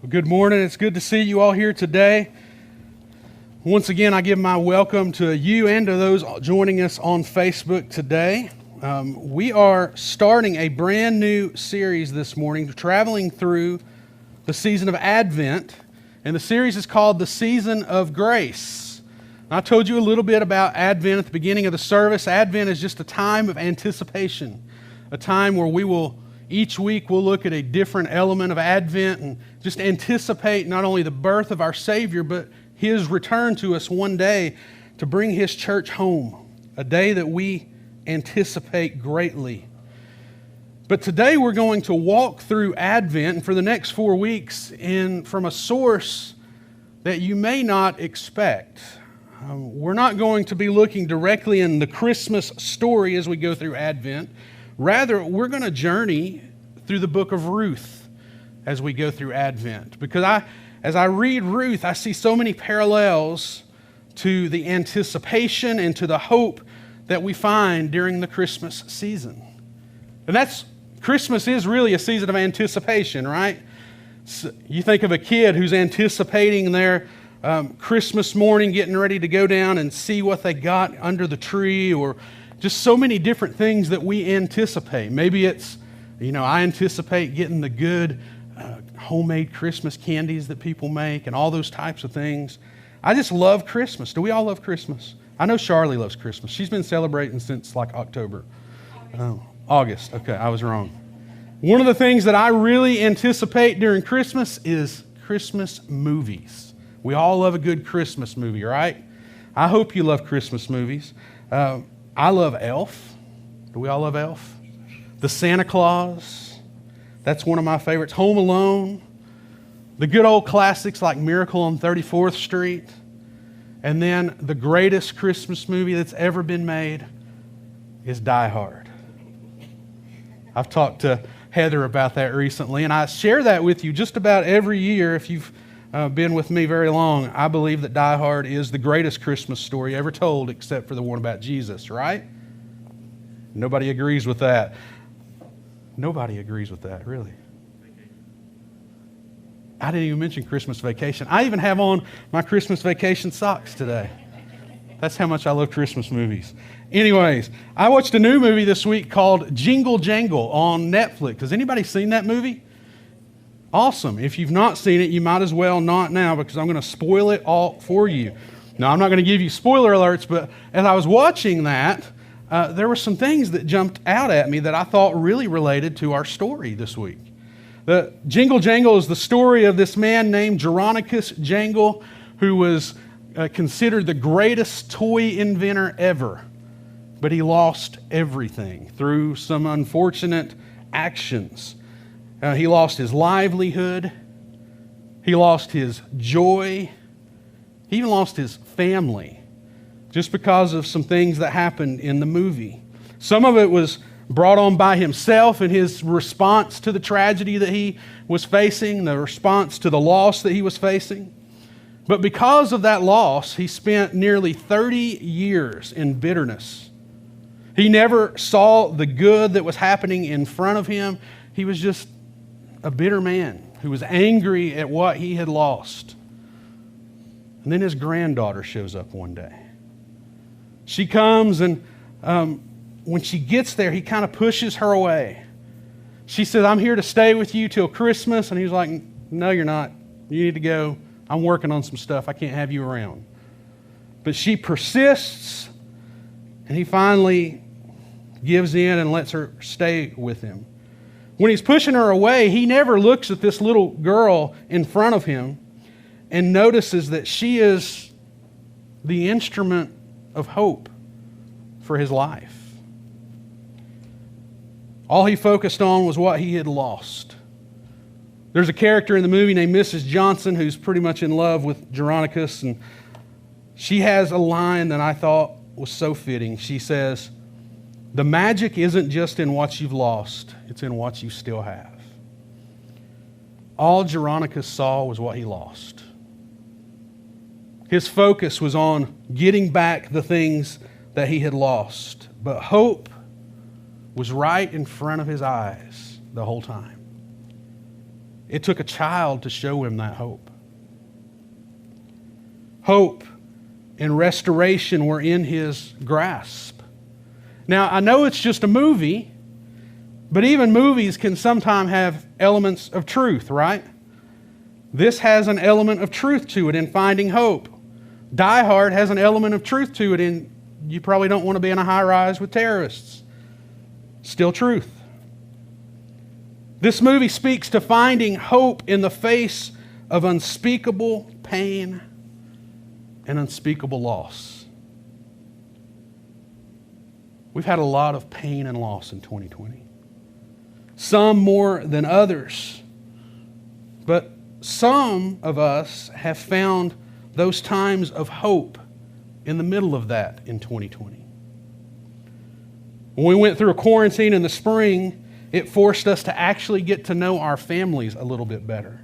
Well, good morning. It's good to see you all here today. Once again, I give my welcome to you and to those joining us on Facebook today. We are starting a brand new series this morning, traveling through the season of Advent, and the series is called The Season of Grace. I told you a little bit about Advent at the beginning of the service. Advent is just a time of anticipation, a time where each week we'll look at a different element of Advent and just anticipate not only the birth of our Savior, but His return to us one day to bring His church home, a day that we anticipate greatly. But today we're going to walk through Advent, and for the next 4 weeks from a source that you may not expect. We're not going to be looking directly in the Christmas story as we go through Advent. Rather, we're going to journey through the book of Ruth as we go through Advent. Because as I read Ruth, I see so many parallels to the anticipation and to the hope that we find during the Christmas season. And Christmas is really a season of anticipation, right? So you think of a kid who's anticipating their Christmas morning, getting ready to go down and see what they got under the tree, or just so many different things that we anticipate. Maybe it's, I anticipate getting the good homemade Christmas candies that people make and all those types of things. I just love Christmas. Do we all love Christmas? I know Charlie loves Christmas. She's been celebrating since like October. August. Okay, I was wrong. One of the things that I really anticipate during Christmas is Christmas movies. We all love a good Christmas movie, right? I hope you love Christmas movies. I love Elf. Do we all love Elf? The Santa Claus. That's one of my favorites. Home Alone. The good old classics like Miracle on 34th Street. And then the greatest Christmas movie that's ever been made is Die Hard. I've talked to Heather about that recently, and I share that with you just about every year. If you've been with me very long, I believe that Die Hard is the greatest Christmas story ever told, except for the one about Jesus, right? Nobody agrees with that. Nobody agrees with that, really. I didn't even mention Christmas Vacation. I even have on my Christmas Vacation socks today. That's how much I love Christmas movies. Anyways, I watched a new movie this week called Jingle Jangle on Netflix. Has anybody seen that movie? Awesome. If you've not seen it, you might as well not now, because I'm going to spoil it all for you. Now, I'm not going to give you spoiler alerts, but as I was watching that, there were some things that jumped out at me that I thought really related to our story this week. The Jingle Jangle is the story of this man named Jeronicus Jangle, who was considered the greatest toy inventor ever. But he lost everything through some unfortunate actions. He lost his livelihood. He lost his joy. He even lost his family just because of some things that happened in the movie. Some of it was brought on by himself and his response to the tragedy that he was facing, the response to the loss that he was facing. But because of that loss, he spent nearly 30 years in bitterness. He never saw the good that was happening in front of him. He was just a bitter man who was angry at what he had lost. And then his granddaughter shows up one day. She comes, and when she gets there, he kind of pushes her away. She says, "I'm here to stay with you till Christmas." And he's like, "No, you're not. You need to go. I'm working on some stuff. I can't have you around." But she persists, and he finally gives in and lets her stay with him. When he's pushing her away, he never looks at this little girl in front of him and notices that she is the instrument of hope for his life. All he focused on was what he had lost. There's a character in the movie named Mrs. Johnson who's pretty much in love with Jeronicus, and she has a line that I thought was so fitting. She says, "The magic isn't just in what you've lost, it's in what you still have." All Jeronicus saw was what he lost. His focus was on getting back the things that he had lost. But hope was right in front of his eyes the whole time. It took a child to show him that hope. Hope and restoration were in his grasp. Now, I know it's just a movie, but even movies can sometimes have elements of truth, right? This has an element of truth to it in finding hope. Die Hard has an element of truth to it in you probably don't want to be in a high-rise with terrorists. Still truth. This movie speaks to finding hope in the face of unspeakable pain and unspeakable loss. We've had a lot of pain and loss in 2020. Some more than others. But some of us have found those times of hope in the middle of that in 2020. When we went through a quarantine in the spring, it forced us to actually get to know our families a little bit better.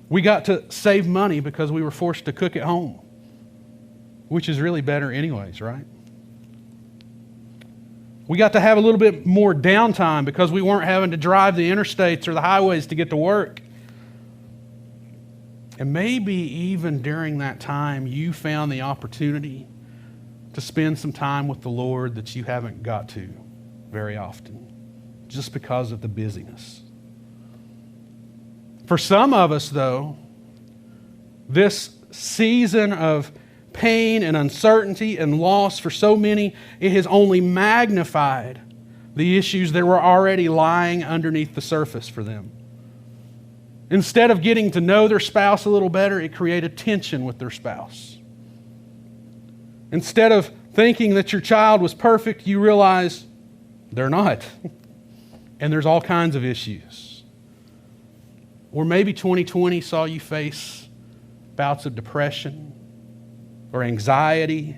We got to save money because we were forced to cook at home, which is really better anyways, right? We got to have a little bit more downtime because we weren't having to drive the interstates or the highways to get to work. And maybe even during that time, you found the opportunity to spend some time with the Lord that you haven't got to very often, just because of the busyness. For some of us, though, this season of pain and uncertainty and loss for so many, it has only magnified the issues that were already lying underneath the surface for them. Instead of getting to know their spouse a little better, it created tension with their spouse. Instead of thinking that your child was perfect, you realize they're not. And there's all kinds of issues. Or maybe 2020 saw you face bouts of depression or anxiety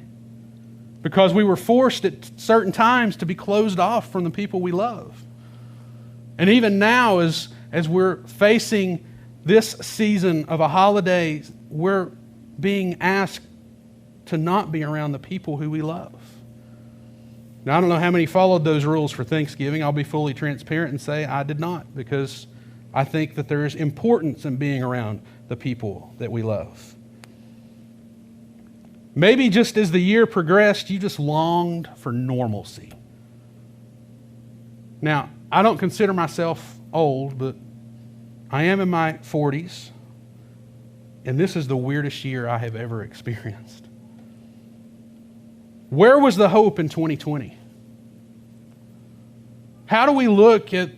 because we were forced at certain times to be closed off from the people we love. And even now, as we're facing this season of a holiday, we're being asked to not be around the people who we love. Now, I don't know how many followed those rules for Thanksgiving. I'll be fully transparent and say I did not, because I think that there is importance in being around the people that we love. Maybe just as the year progressed, you just longed for normalcy. Now, I don't consider myself old, but I am in my 40s, and this is the weirdest year I have ever experienced. Where was the hope in 2020? How do we look at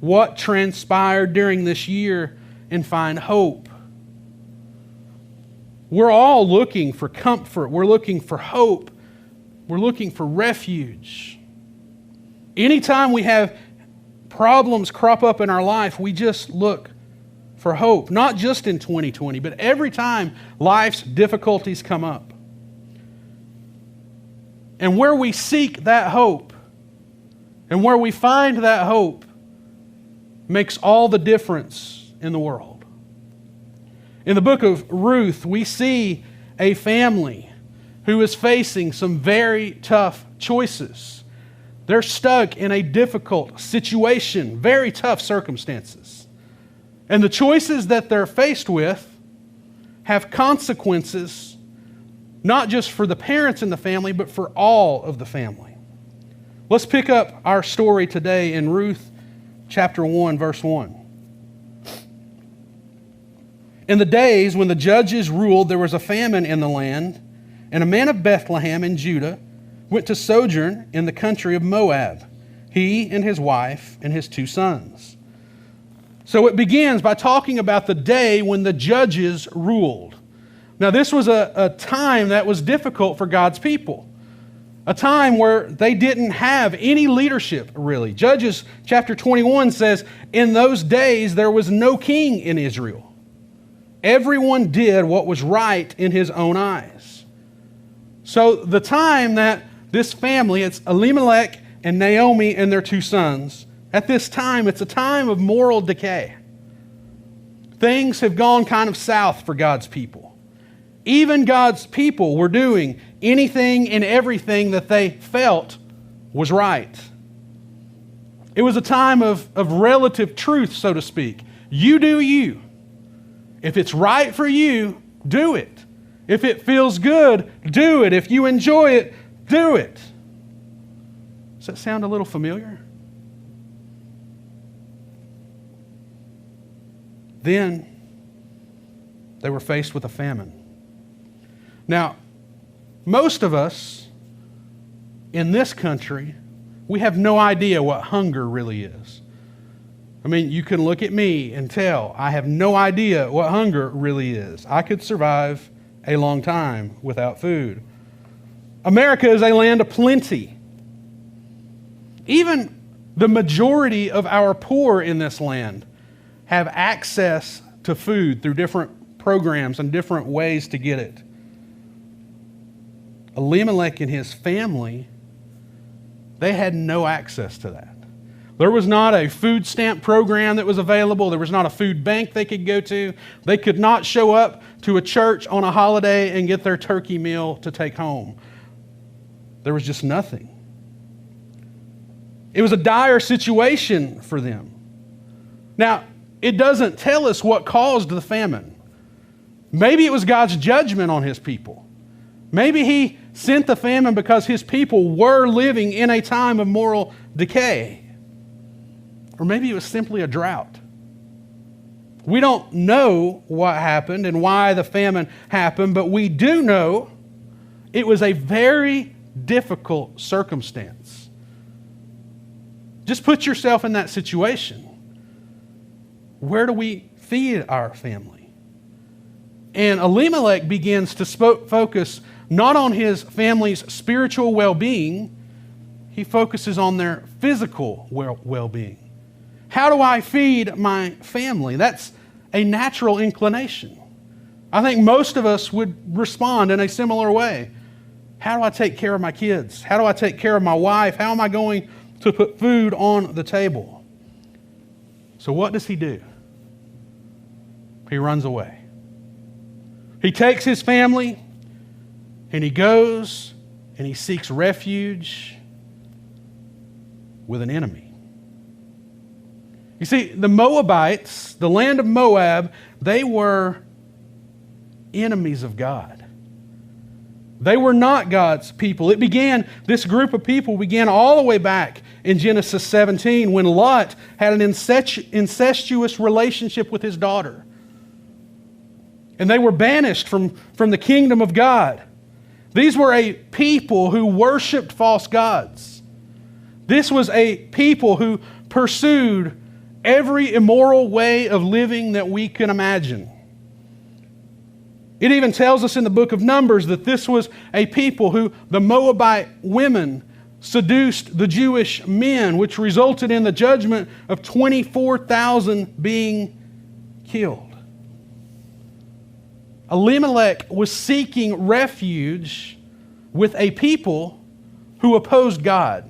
what transpired during this year and find hope? We're all looking for comfort. We're looking for hope. We're looking for refuge. Anytime we have problems crop up in our life, we just look for hope. Not just in 2020, but every time life's difficulties come up. And where we seek that hope, and where we find that hope, makes all the difference in the world. In the book of Ruth, we see a family who is facing some very tough choices. They're stuck in a difficult situation, very tough circumstances. And the choices that they're faced with have consequences, not just for the parents in the family, but for all of the family. Let's pick up our story today in Ruth chapter 1, verse 1. In the days when the judges ruled, there was a famine in the land, and a man of Bethlehem in Judah went to sojourn in the country of Moab, he and his wife and his 2 sons. So it begins by talking about the day when the judges ruled. Now, this was a time that was difficult for God's people. A time where they didn't have any leadership, really. Judges chapter 21 says, in those days there was no king in Israel. Everyone did what was right in his own eyes. So the time that this family, it's Elimelech and Naomi and their 2 sons, at this time, it's a time of moral decay. Things have gone kind of south for God's people. Even God's people were doing anything and everything that they felt was right. It was a time of relative truth, so to speak. You do you. If it's right for you, do it. If it feels good, do it. If you enjoy it, do it. Does that sound a little familiar? Then they were faced with a famine. Now, most of us in this country, we have no idea what hunger really is. I mean, you can look at me and tell I have no idea what hunger really is. I could survive a long time without food. America is a land of plenty. Even the majority of our poor in this land have access to food through different programs and different ways to get it. Elimelech and his family, they had no access to that. There was not a food stamp program that was available. There was not a food bank they could go to. They could not show up to a church on a holiday and get their turkey meal to take home. There was just nothing. It was a dire situation for them. Now, it doesn't tell us what caused the famine. Maybe it was God's judgment on his people. Maybe he sent the famine because his people were living in a time of moral decay. Or maybe it was simply a drought. We don't know what happened and why the famine happened, but we do know it was a very difficult circumstance. Just put yourself in that situation. Where do we feed our family? And Elimelech begins to focus not on his family's spiritual well-being, he focuses on their physical well-being. How do I feed my family? That's a natural inclination. I think most of us would respond in a similar way. How do I take care of my kids? How do I take care of my wife? How am I going to put food on the table? So what does he do? He runs away. He takes his family and he goes and he seeks refuge with an enemy. You see, the Moabites, the land of Moab, they were enemies of God. They were not God's people. This group of people began all the way back in Genesis 17 when Lot had an incestuous relationship with his daughter. And they were banished from the kingdom of God. These were a people who worshiped false gods. This was a people who pursued every immoral way of living that we can imagine. It even tells us in the book of Numbers that this was a people who the Moabite women seduced the Jewish men, which resulted in the judgment of 24,000 being killed. Elimelech was seeking refuge with a people who opposed God.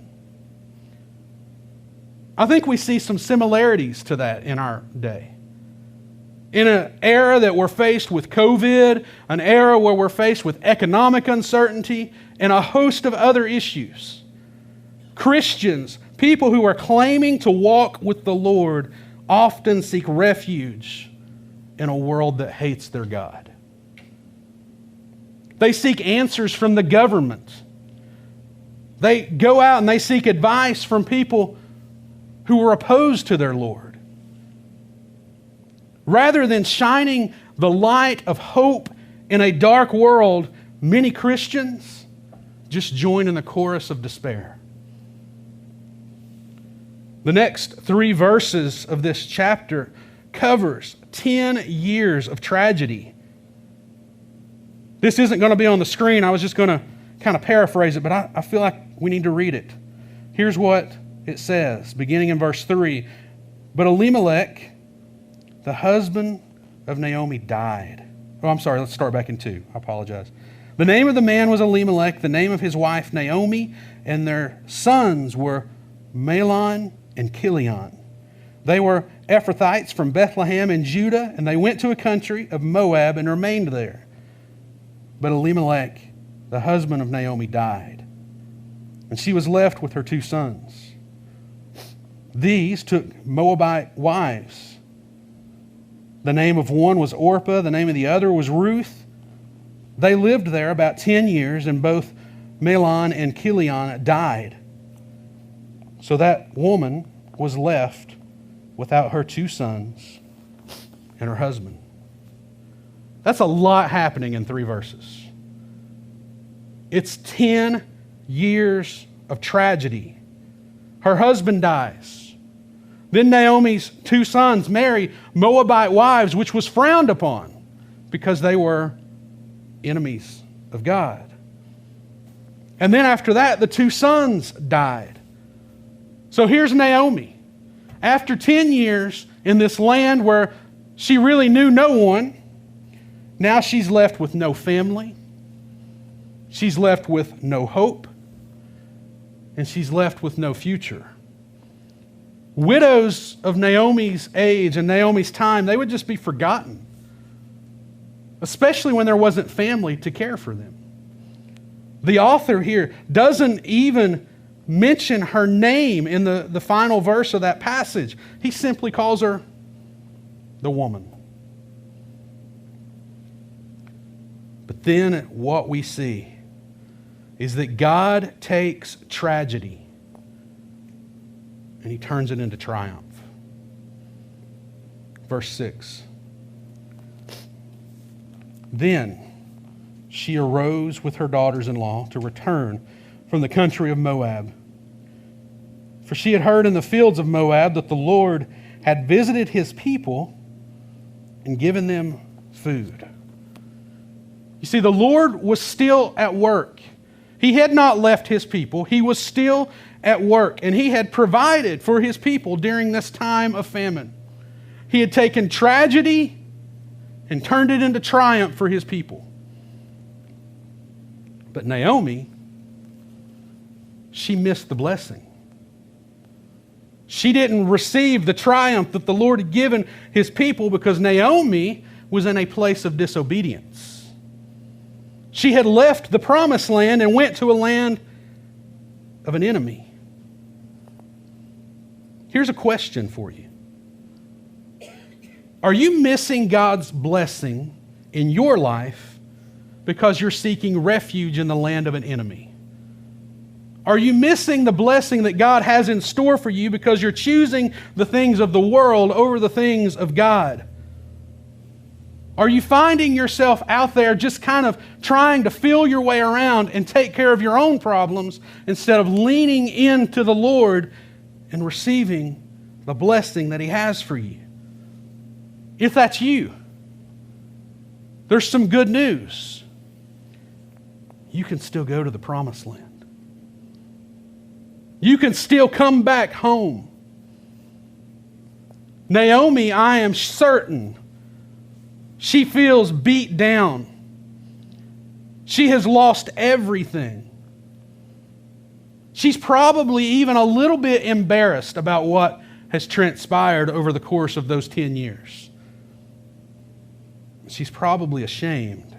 I think we see some similarities to that in our day. In an era that we're faced with COVID, an era where we're faced with economic uncertainty, and a host of other issues, Christians, people who are claiming to walk with the Lord, often seek refuge in a world that hates their God. They seek answers from the government. They go out and they seek advice from people who were opposed to their Lord. Rather than shining the light of hope in a dark world, many Christians just join in the chorus of despair. The next 3 verses of this chapter covers 10 years of tragedy. This isn't going to be on the screen. I was just going to kind of paraphrase it, but I feel like we need to read it. Here's what it says, beginning in verse 3. But Elimelech, the husband of Naomi, died. Oh, I'm sorry, let's start back in 2. I apologize. The name of the man was Elimelech, the name of his wife Naomi, and their sons were Mahlon and Chilion. They were Ephrathites from Bethlehem in Judah, and they went to a country of Moab and remained there. But Elimelech, the husband of Naomi, died, and she was left with her 2 sons. These took Moabite wives. The name of one was Orpah, the name of the other was Ruth. They lived there about 10 years, and both Mahlon and Chilion died. So that woman was left without her 2 sons and her husband. That's a lot happening in 3 verses. It's 10 years of tragedy. Her husband dies. Then Naomi's 2 sons marry Moabite wives, which was frowned upon because they were enemies of God. And then after that, the 2 sons died. So here's Naomi. After 10 years in this land where she really knew no one, now she's left with no family. She's left with no hope. And she's left with no future. Widows of Naomi's age and Naomi's time, they would just be forgotten, especially when there wasn't family to care for them. The author here doesn't even mention her name in the final verse of that passage. He simply calls her the woman. But then what we see is that God takes tragedy and He turns it into triumph. Verse 6. Then she arose with her daughters-in-law to return from the country of Moab. For she had heard in the fields of Moab that the Lord had visited His people and given them food. You see, the Lord was still at work. He had not left His people. He was still at work, and He had provided for His people during this time of famine. He had taken tragedy and turned it into triumph for His people. But Naomi, she missed the blessing. She didn't receive the triumph that the Lord had given His people because Naomi was in a place of disobedience. She had left the promised land and went to a land of an enemy. Here's a question for you. Are you missing God's blessing in your life because you're seeking refuge in the land of an enemy? Are you missing the blessing that God has in store for you because you're choosing the things of the world over the things of God? Are you finding yourself out there just kind of trying to feel your way around and take care of your own problems instead of leaning into the Lord and receiving the blessing that He has for you? If that's you, there's some good news. You can still go to the promised land. You can still come back home. Naomi, I am certain, she feels beat down. She has lost everything. She's probably even a little bit embarrassed about what has transpired over the course of those 10 years. She's probably ashamed.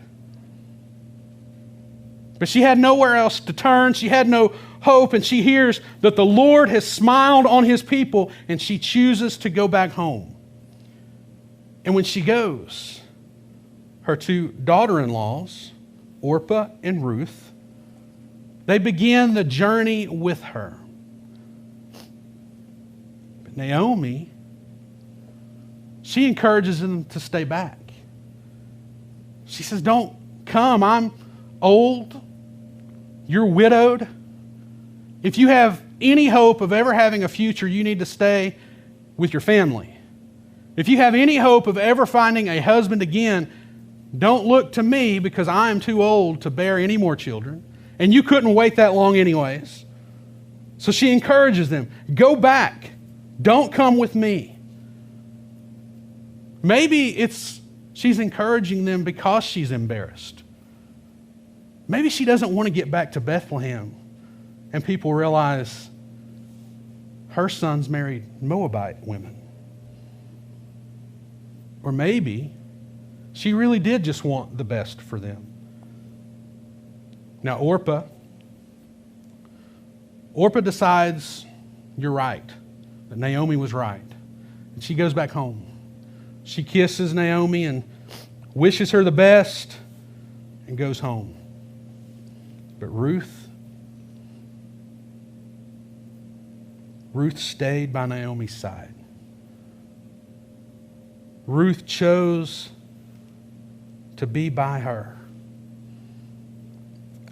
But she had nowhere else to turn. She had no hope, and she hears that the Lord has smiled on His people, and she chooses to go back home. And when she goes, her 2 daughter-in-laws, Orpah and Ruth, they begin the journey with her. But Naomi, she encourages them to stay back. She says, don't come. I'm old. You're widowed. If you have any hope of ever having a future, you need to stay with your family. If you have any hope of ever finding a husband again, don't look to me because I'm too old to bear any more children. And you couldn't wait that long anyways. So she encourages them, go back. Don't come with me. Maybe she's encouraging them because she's embarrassed. Maybe she doesn't want to get back to Bethlehem and people realize her sons married Moabite women. Or maybe she really did just want the best for them. Now Orpah decides, you're right, But Naomi was right. And she goes back home. She kisses Naomi and wishes her the best and goes home. But Ruth stayed by Naomi's side. Ruth chose to be by her.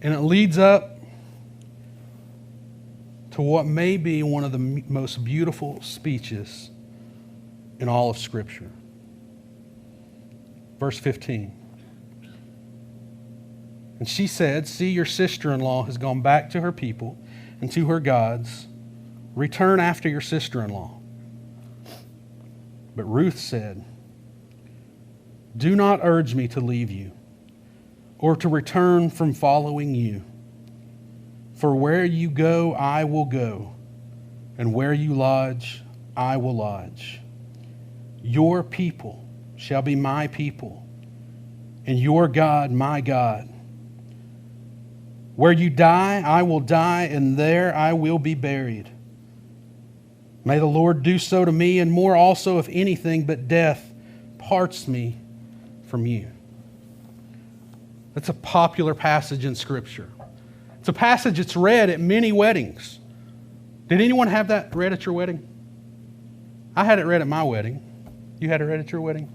And it leads up to what may be one of the most beautiful speeches in all of Scripture. Verse 15. And she said, "See, your sister-in-law has gone back to her people and to her gods. Return after your sister-in-law." But Ruth said, "Do not urge me to leave you or to return from following you. For where you go, I will go, and where you lodge, I will lodge. Your people shall be my people, and your God my God. Where you die, I will die, and there I will be buried. May the Lord do so to me, and more also, if anything but death parts me from you." That's a popular passage in Scripture. It's a passage that's read at many weddings. Did anyone have that read at your wedding? I had it read at my wedding. You had it read at your wedding?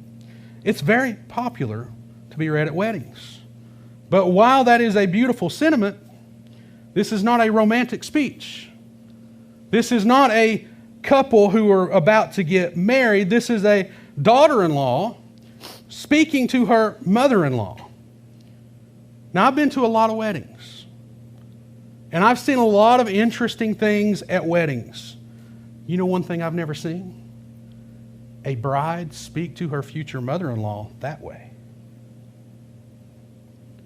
It's very popular to be read at weddings. But while that is a beautiful sentiment, this is not a romantic speech. This is not a couple who are about to get married. This is a daughter-in-law speaking to her mother-in-law. Now, I've been to a lot of weddings, and I've seen a lot of interesting things at weddings. You know one thing I've never seen? A bride speak to her future mother-in-law that way.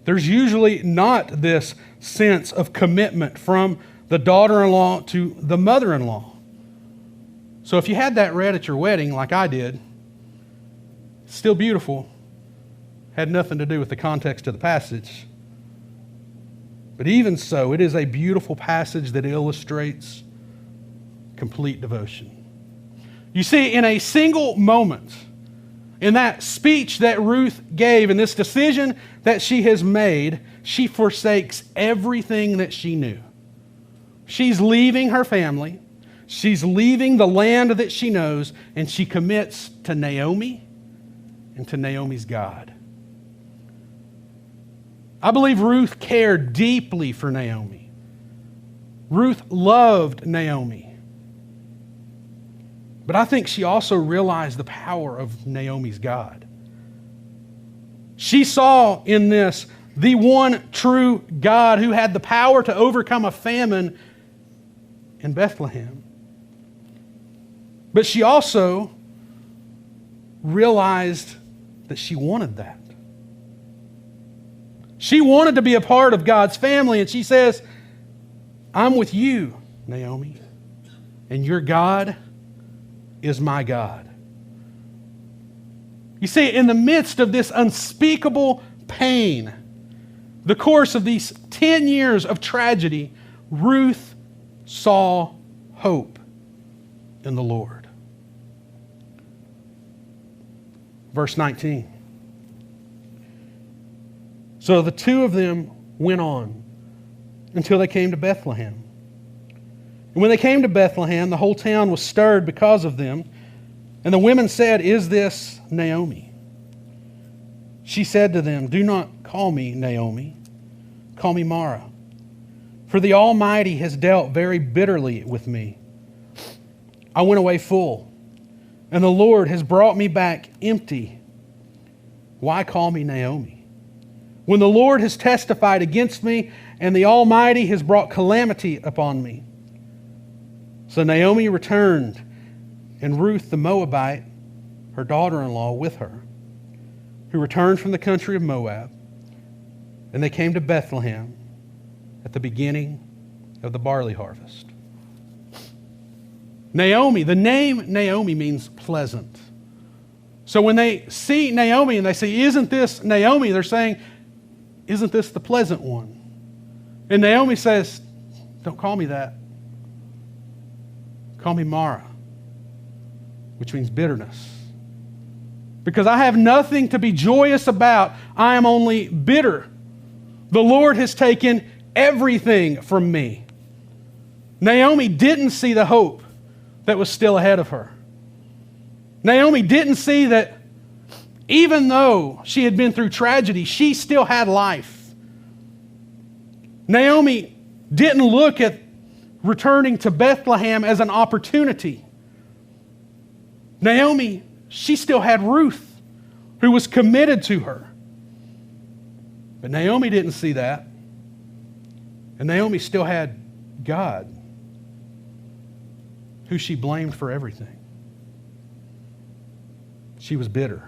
There's usually not this sense of commitment from the daughter-in-law to the mother-in-law. So if you had that read at your wedding, like I did, still beautiful, had nothing to do with the context of the passage. But even so, it is a beautiful passage that illustrates complete devotion. You see, in a single moment, in that speech that Ruth gave, in this decision that she has made, she forsakes everything that she knew. She's leaving her family. She's leaving the land that she knows, and she commits to Naomi and to Naomi's God. I believe Ruth cared deeply for Naomi. Ruth loved Naomi. But I think she also realized the power of Naomi's God. She saw in this the one true God who had the power to overcome a famine in Bethlehem. But she also realized that she wanted that. She wanted to be a part of God's family, and she says, "I'm with you, Naomi, and your God is my God." You see, in the midst of this unspeakable pain, the course of these 10 years of tragedy, Ruth saw hope in the Lord. Verse 19. So the two of them went on until they came to Bethlehem. And when they came to Bethlehem, the whole town was stirred because of them. And the women said, "Is this Naomi?" She said to them, "Do not call me Naomi. Call me Mara. For the Almighty has dealt very bitterly with me. I went away full, and the Lord has brought me back empty. Why call me Naomi? When the Lord has testified against me, and the Almighty has brought calamity upon me." So Naomi returned, and Ruth the Moabite, her daughter-in-law, with her, who returned from the country of Moab. And they came to Bethlehem at the beginning of the barley harvest. Naomi, the name Naomi means pleasant. So when they see Naomi and they say, "Isn't this Naomi?" they're saying, "Isn't this the pleasant one?" And Naomi says, "Don't call me that. Call me Mara. which means bitterness. Because I have nothing to be joyous about, I am only bitter. The Lord has taken everything from me. Naomi didn't see the hope that was still ahead of her. Naomi didn't see that even though she had been through tragedy, she still had life. Naomi didn't look at returning to Bethlehem as an opportunity. Naomi, she still had Ruth, who was committed to her. But Naomi didn't see that. And Naomi still had God, who she blamed for everything. She was bitter.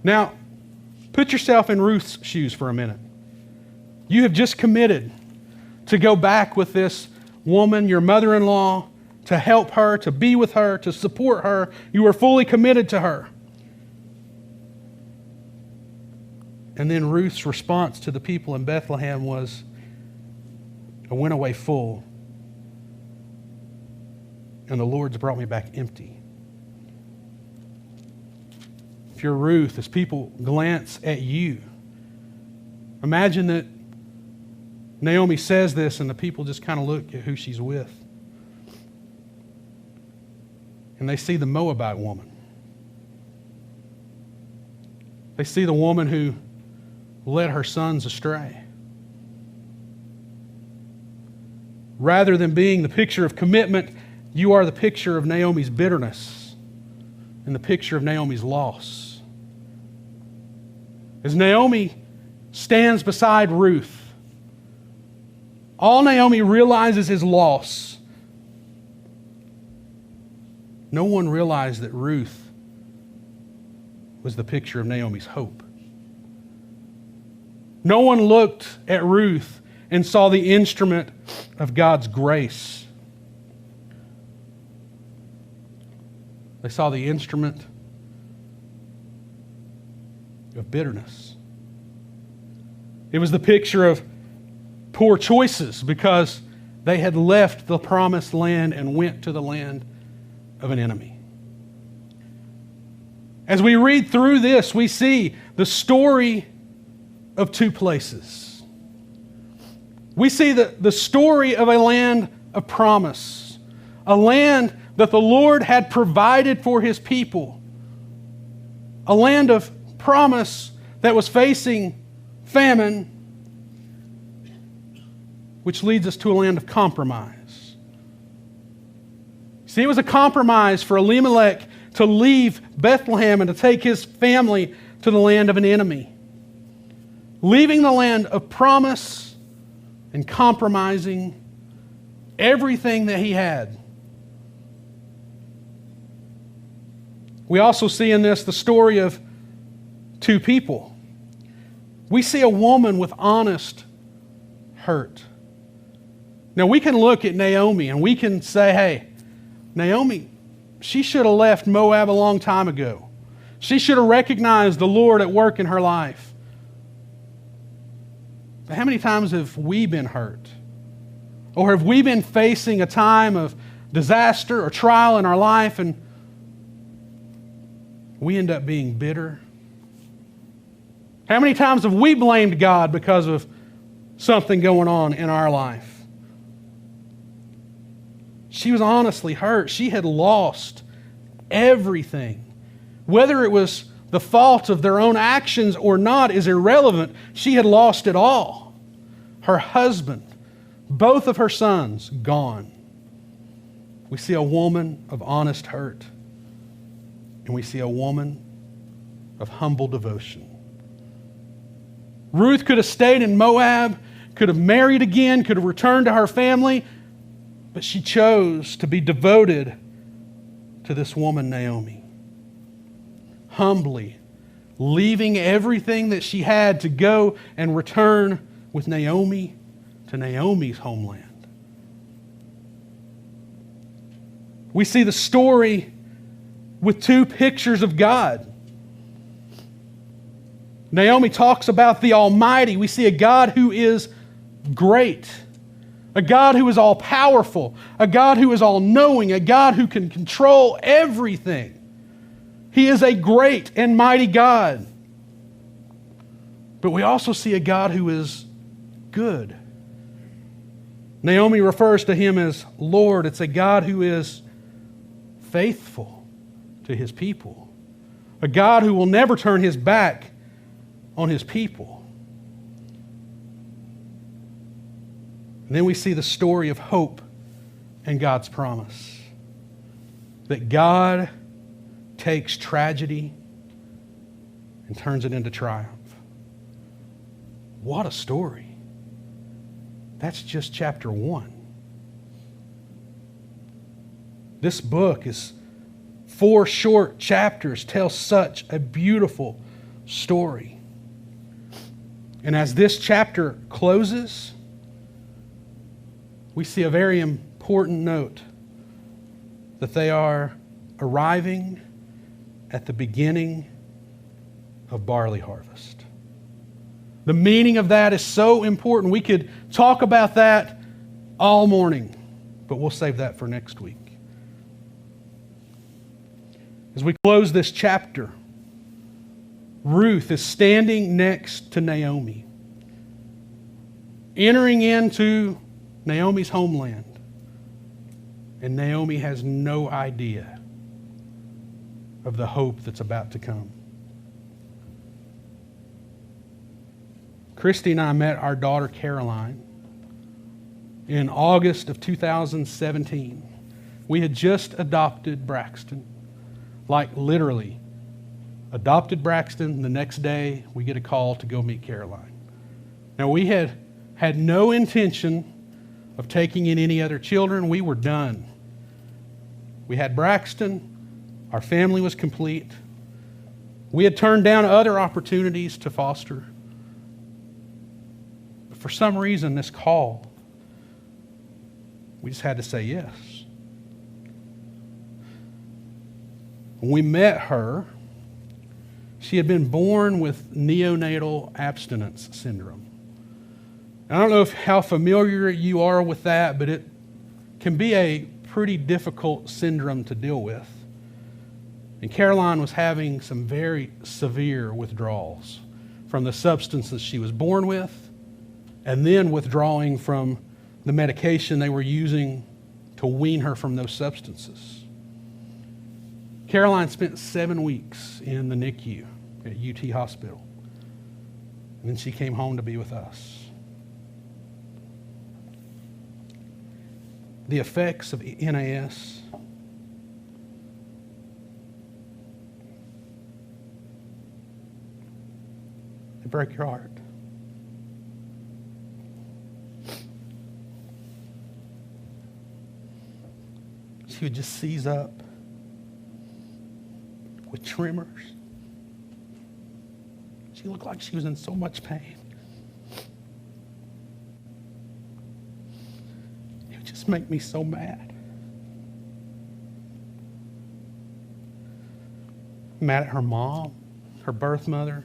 Now, put yourself in Ruth's shoes for a minute. You have just committed to go back with this woman, your mother-in-law, to help her, to be with her, to support her. You are fully committed to her. And then Ruth's response to the people in Bethlehem was, I went away full, and the Lord's brought me back empty. If you're Ruth, as people glance at you, imagine that Naomi says this and the people just kind of look at who she's with. And they see the Moabite woman. They see the woman who led her sons astray. Rather than being the picture of commitment, you are the picture of Naomi's bitterness and the picture of Naomi's loss. As Naomi stands beside Ruth, all Naomi realizes is loss. No one realized that Ruth was the picture of Naomi's hope. No one looked at Ruth and saw the instrument of God's grace. They saw the instrument of bitterness. It was the picture of poor choices because they had left the promised land and went to the land of an enemy. As we read through this, we see the story of two places. We see the story of a land of promise, a land that the Lord had provided for His people, a land of promise that was facing famine, which leads us to a land of compromise. See, it was a compromise for Elimelech to leave Bethlehem and to take his family to the land of an enemy. Leaving the land of promise and compromising everything that he had. We also see in this the story of two people. We see a woman with honest hurt. Now we can look at Naomi and we can say, hey, Naomi, she should have left Moab a long time ago. She should have recognized the Lord at work in her life. But how many times have we been hurt? Or have we been facing a time of disaster or trial in our life and we end up being bitter? How many times have we blamed God because of something going on in our life? She was honestly hurt. She had lost everything. Whether it was the fault of their own actions or not is irrelevant. She had lost it all. Her husband, both of her sons, gone. We see a woman of honest hurt. And we see a woman of humble devotion. Ruth could have stayed in Moab, could have married again, could have returned to her family, but she chose to be devoted to this woman, Naomi. Humbly, leaving everything that she had to go and return with Naomi to Naomi's homeland. We see the story with two pictures of God. Naomi talks about the Almighty. We see a God who is great. a God who is all powerful, a God who is all knowing, a God who can control everything. He is a great and mighty God. But we also see a God who is good. Naomi refers to him as Lord. It's a God who is faithful to his people. A God who will never turn his back on his people. And then we see the story of hope and God's promise. That God takes tragedy and turns it into triumph. What a story. That's just chapter 1. This book is 4 short chapters, tell such a beautiful story. And as this chapter closes, we see a very important note that they are arriving at the beginning of barley harvest. The meaning of that is so important. We could talk about that all morning, but we'll save that for next week. As we close this chapter, Ruth is standing next to Naomi, entering into Naomi's homeland, and Naomi has no idea of the hope that's about to come. Christy and I met our daughter Caroline in August of 2017. We had just adopted Braxton. Like literally, adopted Braxton. The next day, we get a call to go meet Caroline. Now, we had no intention of taking in any other children. We were done. We had Braxton. Our family was complete. We had turned down other opportunities to foster. But for some reason, this call, we just had to say yes. When we met her, she had been born with neonatal abstinence syndrome. I don't know how familiar you are with that, but it can be a pretty difficult syndrome to deal with. And Caroline was having some very severe withdrawals from the substances she was born with, and then withdrawing from the medication they were using to wean her from those substances. Caroline spent 7 weeks in the NICU at UT Hospital. And then she came home to be with us. The effects of NAS they break your heart. She would just seize up with tremors. She looked like she was in so much pain. It would just make me so mad. Mad at her mom, her birth mother,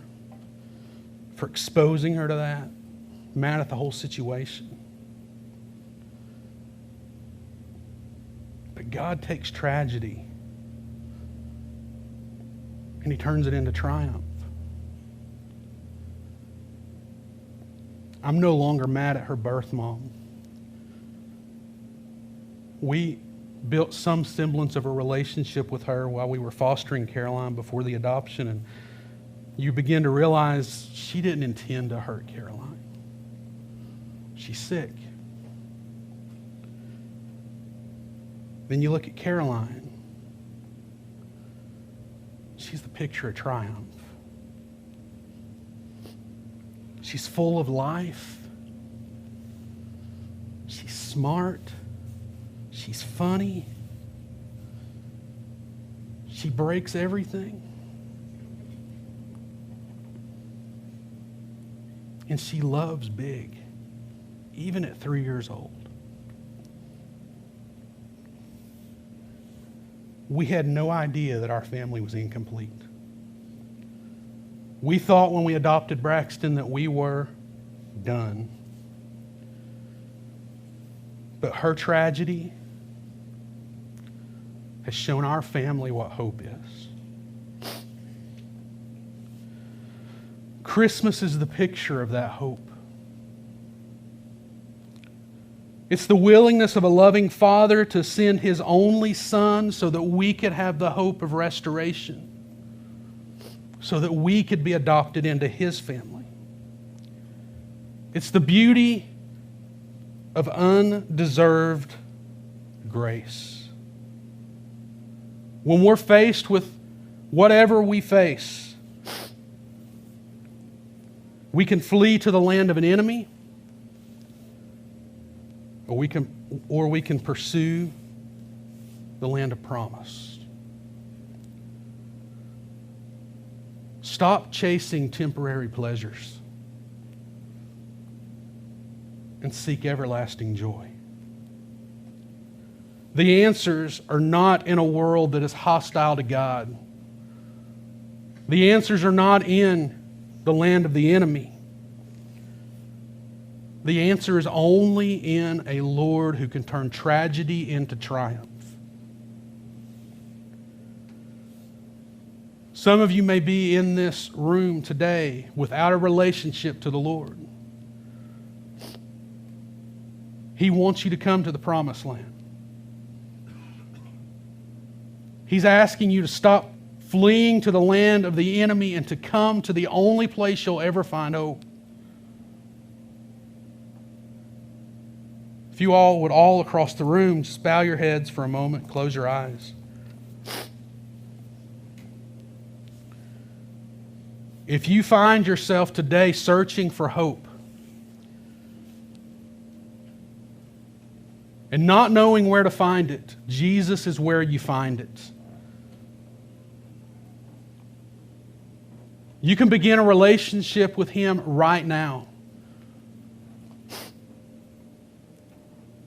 for exposing her to that. Mad at the whole situation. But God takes tragedy and He turns it into triumph. I'm no longer mad at her birth mom. We built some semblance of a relationship with her while we were fostering Caroline before the adoption, and you begin to realize she didn't intend to hurt Caroline. She's sick. Then you look at Caroline. She's the picture of triumph. She's full of life. She's smart. She's funny. She breaks everything. And she loves big, even at 3 years old. We had no idea that our family was incomplete. We thought when we adopted Braxton that we were done. But her tragedy has shown our family what hope is. Christmas is the picture of that hope. It's the willingness of a loving Father to send His only Son so that we could have the hope of restoration, so that we could be adopted into His family. It's the beauty of undeserved grace. When we're faced with whatever we face, we can flee to the land of an enemy, or we can pursue the land of promise. Stop chasing temporary pleasures and seek everlasting joy. The answers are not in a world that is hostile to God. The answers are not in the land of the enemy. The answer is only in a Lord who can turn tragedy into triumph. Some of you may be in this room today without a relationship to the Lord. He wants you to come to the promised land. He's asking you to stop fleeing to the land of the enemy and to come to the only place you'll ever find hope. If you all would all across the room just bow your heads for a moment, close your eyes. If you find yourself today searching for hope and not knowing where to find it, Jesus is where you find it. You can begin a relationship with Him right now.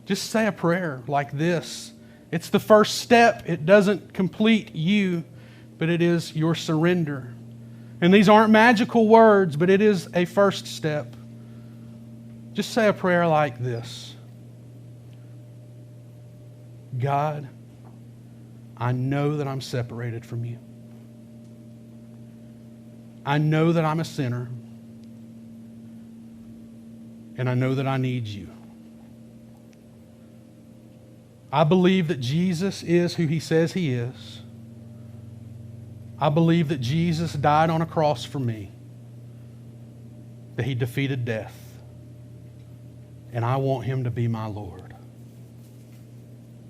Just say a prayer like this. It's the first step. It doesn't complete you, but it is your surrender. And these aren't magical words, but it is a first step. Just say a prayer like this. God, I know that I'm separated from You. I know that I'm a sinner. And I know that I need You. I believe that Jesus is who He says He is. I believe that Jesus died on a cross for me, that He defeated death, and I want Him to be my Lord.